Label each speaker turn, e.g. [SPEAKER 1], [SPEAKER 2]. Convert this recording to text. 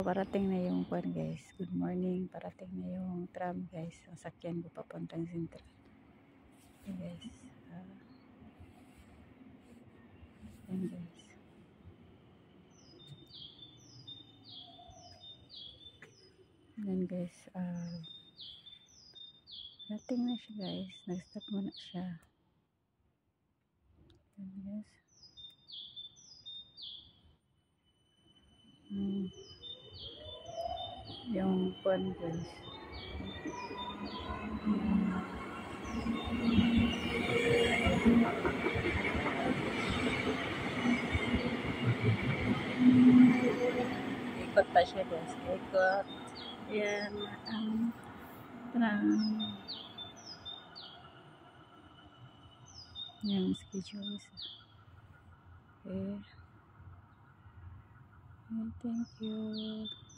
[SPEAKER 1] Parating na yung kwan guys. Good morning. Parating na yung tram guys. Ang sakyan ko papuntang sentral. Okay guys. Yan guys. Yan guys. Parating na siya guys. Nag-stop muna siya. Yan guys. Yung kwan guys. Ikot pa siya guys. Ikot. Yan ang tram. Yan schedule is. Okay. Thank you.